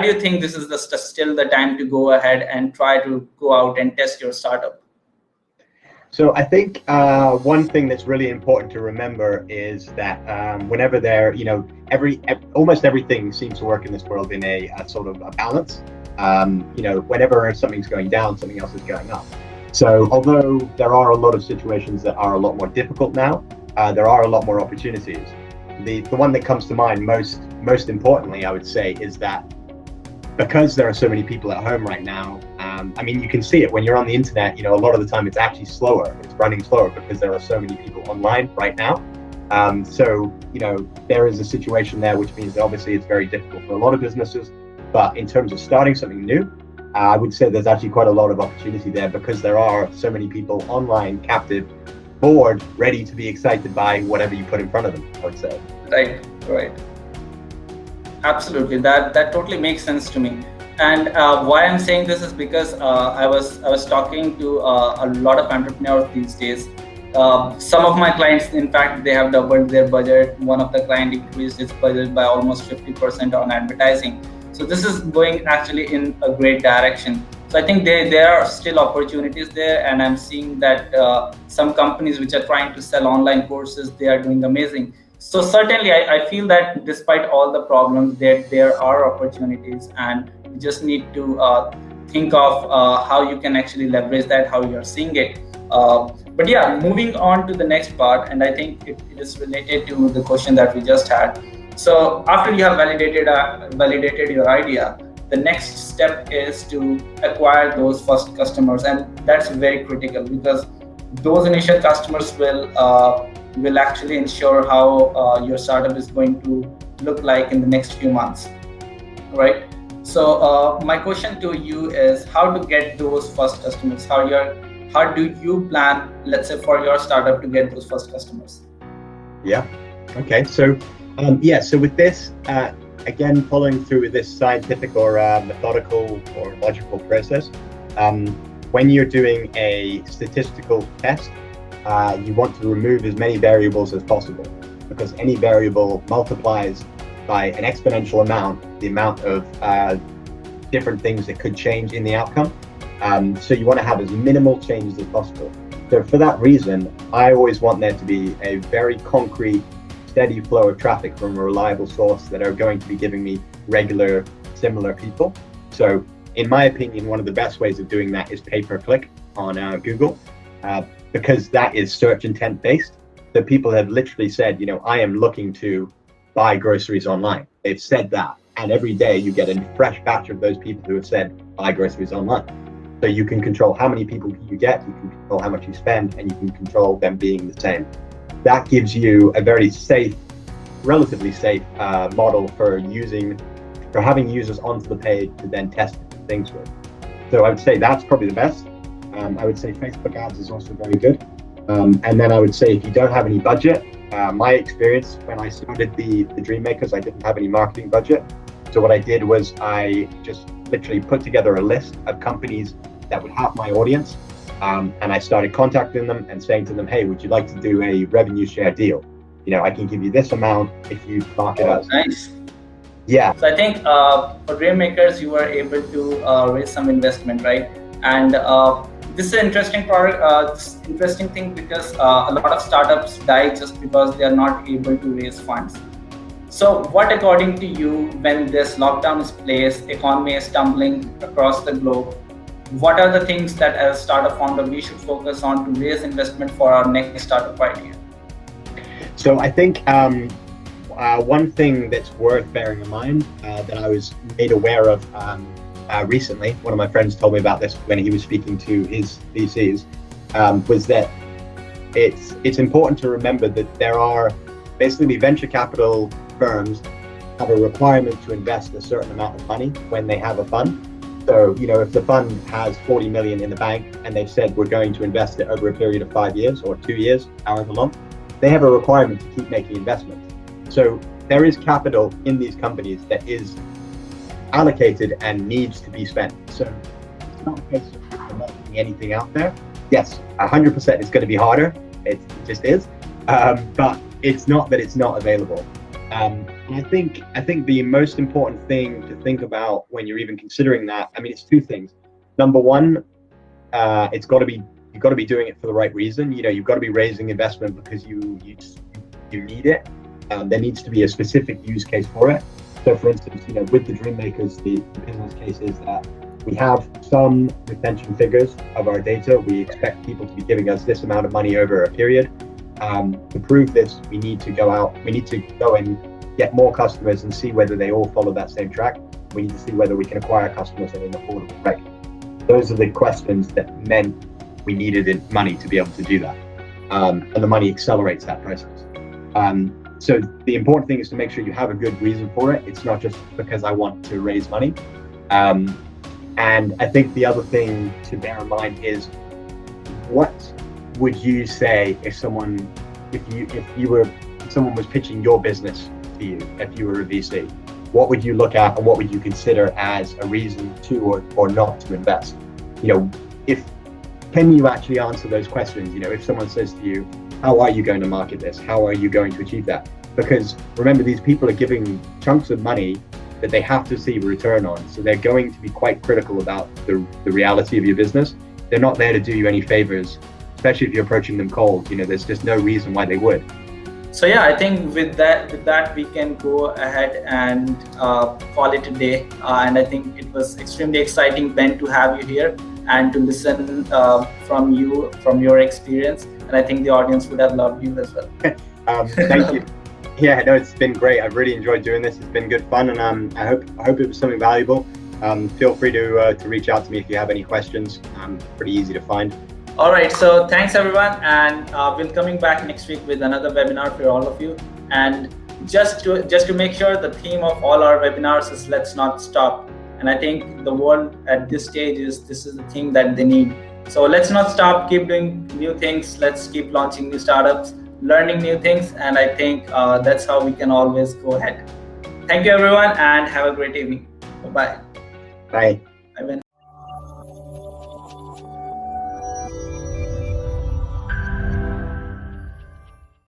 why do you think this is still the time to go ahead and try to go out and test your startup? So I think one thing that's really important to remember is that whenever almost everything seems to work in this world in a sort of a balance. Whenever something's going down, something else is going up. So although there are a lot of situations that are a lot more difficult now, there are a lot more opportunities. The one that comes to mind most importantly, I would say, is that because there are so many people at home right now, you can see it when you're on the internet, a lot of the time it's actually slower. It's running slower because there are so many people online right now. So there is a situation there, which means that obviously it's very difficult for a lot of businesses. But in terms of starting something new, I would say there's actually quite a lot of opportunity there because there are so many people online, captive, bored, ready to be excited by whatever you put in front of them, I would say. Right. Absolutely, that totally makes sense to me. And why I'm saying this is because I was talking to a lot of entrepreneurs these days. Some of my clients, in fact, they have doubled their budget. One of the clients increased its budget by almost 50% on advertising. So this is going actually in a great direction. So I think there are still opportunities there, and I'm seeing that some companies which are trying to sell online courses, they are doing amazing. So certainly I feel that despite all the problems, there are opportunities, and you just need to think of how you can actually leverage that, how you're seeing it. But yeah, moving on to the next part, and I think it is related to the question that we just had. So after you have validated your idea, the next step is to acquire those first customers, and that's very critical because those initial customers will actually ensure how your startup is going to look like in the next few months, right? So my question to you is how to get those first customers. How do you plan, let's say, for your startup to get those first customers? Yeah. Okay. So so with this, again, following through with this scientific or methodical or logical process, when you're doing a statistical test, you want to remove as many variables as possible, because any variable multiplies by an exponential amount the amount of different things that could change in the outcome. So you want to have as minimal changes as possible. So for that reason, I always want there to be a very concrete, steady flow of traffic from a reliable source that are going to be giving me regular, similar people. So in my opinion, one of the best ways of doing that is pay-per-click on Google, because that is search intent based. So people have literally said, I am looking to buy groceries online. They've said that. And every day you get a fresh batch of those people who have said, buy groceries online. So you can control how many people you get, you can control how much you spend, and you can control them being the same. That gives you a very safe, relatively safe model for having users onto the page to then test things with. So I would say that's probably the best. I would say Facebook ads is also very good. And then I would say if you don't have any budget, my experience when I started the Dreammakers, I didn't have any marketing budget. So what I did was I just literally put together a list of companies that would have my audience. And I started contacting them and saying to them, hey, would you like to do a revenue share deal? I can give you this amount if you market us. Nice. Yeah. So I think for Dreammakers, you were able to raise some investment, right? And this is an interesting interesting thing because a lot of startups die just because they are not able to raise funds. So what, according to you, when this lockdown is placed, economy is tumbling across the globe, what are the things that as a startup founder we should focus on to raise investment for our next startup idea? So I think one thing that's worth bearing in mind that I was made aware of recently, one of my friends told me about this when he was speaking to his VCs, was that it's important to remember that there are basically venture capital firms have a requirement to invest a certain amount of money when they have a fund. So, if the fund has 40 million in the bank and they've said we're going to invest it over a period of 5 years or 2 years, however long, they have a requirement to keep making investments. So there is capital in these companies that is allocated and needs to be spent. So it's not a case of not putting anything out there. Yes, 100% it's going to be harder. It just is. But it's not that it's not available. And I think the most important thing to think about when you're even considering that, I mean, it's two things. Number one, it's got to be you've got to be doing it for the right reason. You know, you've got to be raising investment because you need it. There needs to be a specific use case for it. So, for instance, you know, with the Dreammakers, the business case is that we have some retention figures of our data. We expect people to be giving us this amount of money over a period. To prove this, we need to go out. We need to go and get more customers and see whether they all follow that same track. We need to see whether we can acquire customers at an affordable rate. Those are the questions that meant we needed money to be able to do that, and the money accelerates that process. So the important thing is to make sure you have a good reason for it. It's not just because I want to raise money. And I think the other thing to bear in mind is, what would you say if someone was pitching your business to you, if you were a VC? What would you look at and what would you consider as a reason to or not to invest? You know, can you actually answer those questions? You know, if someone says to you, how are you going to market this? How are you going to achieve that? Because remember, these people are giving chunks of money that they have to see a return on. So they're going to be quite critical about the reality of your business. They're not there to do you any favors, especially if you're approaching them cold. You know, there's just no reason why they would. So yeah, I think with that we can go ahead and call it a day. And I think it was extremely exciting, Ben, to have you here and to listen from your experience. And I think the audience would have loved you as well. Thank you. Yeah, no, it's been great. I've really enjoyed doing this. It's been good fun, and I hope it was something valuable. Feel free to reach out to me if you have any questions. I'm pretty easy to find. All right, so thanks everyone, and we'll coming back next week with another webinar for all of you. And just to make sure, the theme of all our webinars is let's not stop. And I think the world at this stage this is the thing that they need. So let's not stop, keep doing new things. Let's keep launching new startups, learning new things. And I think that's how we can always go ahead. Thank you everyone, and have a great evening. Bye-bye. Bye.